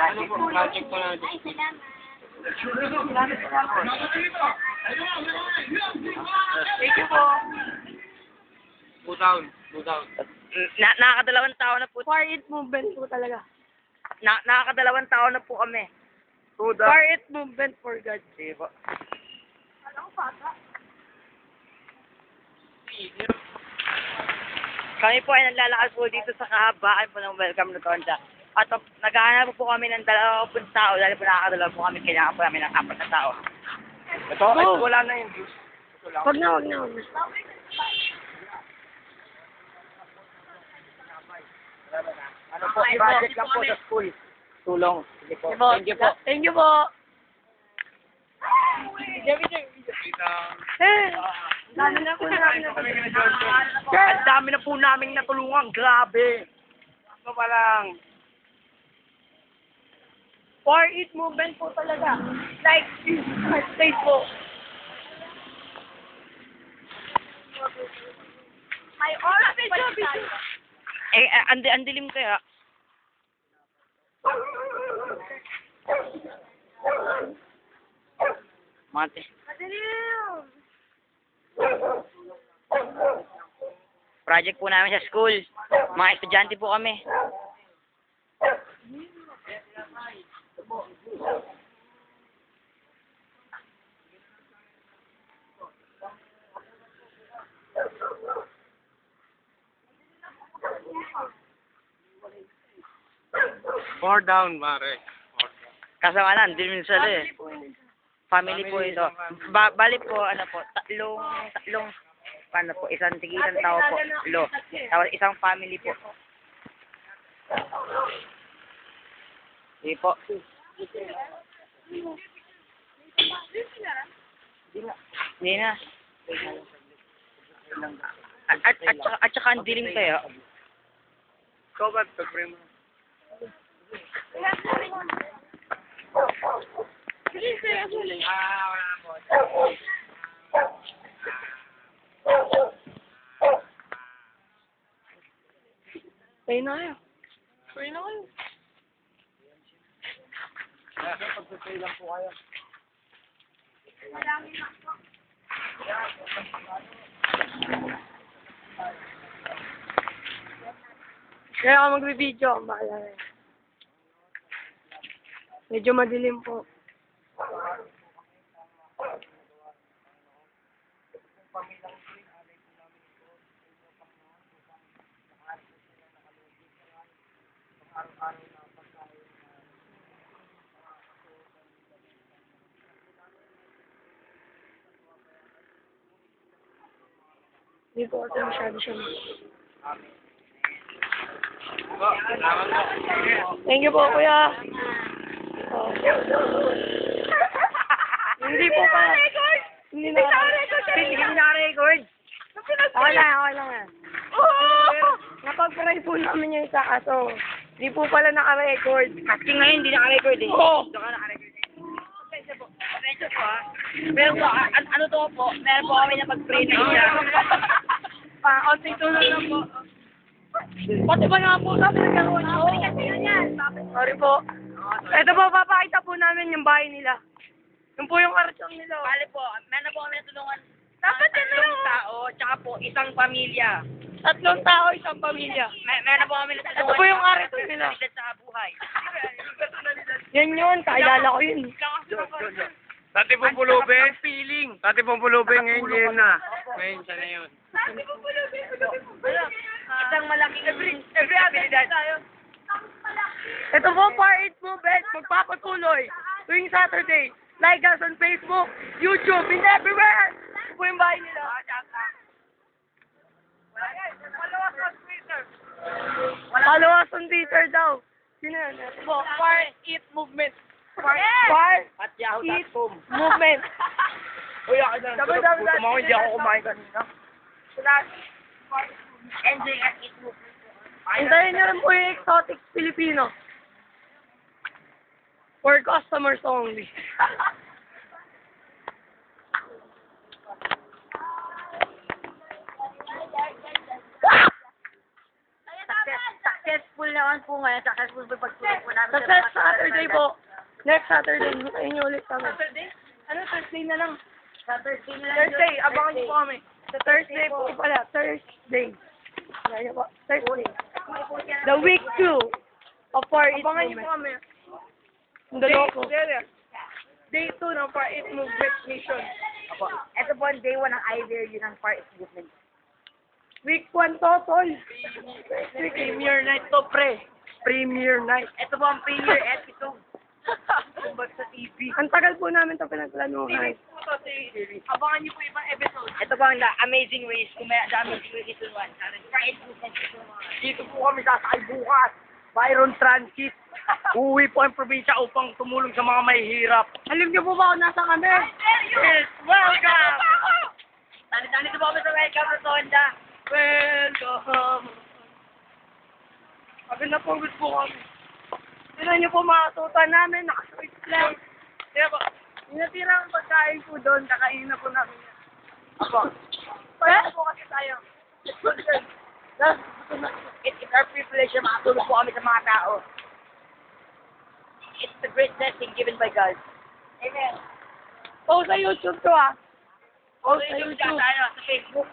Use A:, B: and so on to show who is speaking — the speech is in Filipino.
A: Ano po, project po natin.
B: Ay, salamat.
C: Thank you po.
A: Butown.
C: Nakakadalawang tao na po.
D: Far East Movement po talaga.
C: Nakakadalawang tao na po kami.
D: Far East Movement for God.
C: Sige po. Kami po ay naglalakad po dito sa kahabaan po ng Welcome Rotonda. At naghahanap po kami ng dalawang tao dahil po nakakadalawa po kami. Kailangan po namin ng 4 na tao.
A: Ito, ay, wala na yung juice. Ito lang.
D: Wag na.
A: Ano po, project lang po sa school. Tulong. Sige po. Thank you po.
D: Thank you po. Dami na po namin.
C: Ang dami na po namin natulungan. Grabe.
A: Ano pa lang.
D: Far East Movement po talaga. Like, Facebook.
B: May oras pa tayo.
C: Ang dilim kaya. Mate.
B: Madilim.
C: Project po namin sa school. Mga estudyante po kami.
A: More down, mare.
C: Kasama na, hindi min sila eh. Family po ito. Bali po, ano po, tatlong, ano po, isang tigitan tao po, tapos isang family po. Sige po. Hindi na. At saka ang dilim kaya.
A: Ikaw ba, pag-pray mo? Wala na po.
D: Pray na kayo. Pray na kayo.
A: Pag-pray lang po kayo.
D: Kaya ako magbibideo. Bahala na. Medyo madilim po. Hindi po kasi masyado siya. Thank you po, kuya. Oh. Hindi po pa. Hindi na.
C: Hindi na-record.
D: Okay lang yan. Napag-pray po namin yung isa kaso. Hindi po pala naka-record.
C: Kasi ngayon hindi naka-record eh.
D: Oo.
C: Hindi ka naka-record eh. Pasensya po ah. Pero po, ano to po, meron po kami na pag-pray na siya.
D: Konting tulong lang po. Pati ba nga po sabi ng gano'n? Sorry po. Ito po, papakita po namin yung bahay nila. Yung po yung karton nila.
C: Bale po, meron po kami natulungan. Dapat tatlong tao, tsaka po isang pamilya.
D: 3 tao, isang pamilya.
C: Meron po kami natulungan.
D: Ito po yung karton nila.
C: Sa buhay.
D: Yan yun, kakilala ko yun.
A: Dati pong pulubi. Dati pong pulubi, ngayon yun na. Ngayon siya na yun.
C: Isang malaking every abilidad.
D: Ito po, Far East Movement, magpapatuloy tuwing Saturday. Like us on Facebook, YouTube, and everywhere. Ito po yung bahay nila. Follow us on Twitter daw. Sino yun? Ito po, Far East Movement. Far
C: At yahoo.com.
D: East Movement.
A: Uy, ako na. Gutom ako, hindi ako kumain kanina.
C: Enjoy at eat mo.
D: Hintayin nyo rin po yung exotic Filipino. For customers only.
B: successful naman po ngayon. Successful po pagtulog po namin.
D: Sa Saturday po. Next Saturday, hintayin niyo ulit kami. Saturday? Ano, Thursday na lang.
B: Thursday na lang.
D: Thursday, abangan niyo po kami. Sa Thursday po pala, Thursday. Kaya po, Thursday. The week 2 of Far East Abangan niyo po kami. Dalawa po. Day 2 ng Far East Movement Mission.
C: Opo. Ito po ang day 1 ng either yun ng Far East Movement.
D: Week 1 to, tol. Premier night to, pre. Premier night.
C: Ito po ang premiere episode. Kumbag sa TV.
D: Ang tagal po namin to pinagplanuhan.
B: Abangan niyo po ibang episode.
C: Ito po ang The Amazing Race. Kung may The Amazing Race Season 1. Far East Movement Season 1.
A: Dito po kami sasakay bukas. Byron Transit. Uuwi po ang probinsya upang tumulong sa mga mahihirap.
D: Alam niyo po ba kung nasa kami?
A: Yes, welcome!
C: Tani-tani po kami sa Welcome Rotonda.
D: Welcome. Sabi na po po kami. Tignan niyo po mga tuta namin, nakaswitch lang. Kaya po, inatira ang pagkain po doon, kakainin na po namin yan. Apo. Kaya po kasi tayo.
C: It's our privilege na makatulong po kami sa mga tao. It's the great blessing given by God.
B: Amen.
D: Po sa YouTube to ah. Po sa
C: Sa
D: YouTube.
C: sa Facebook.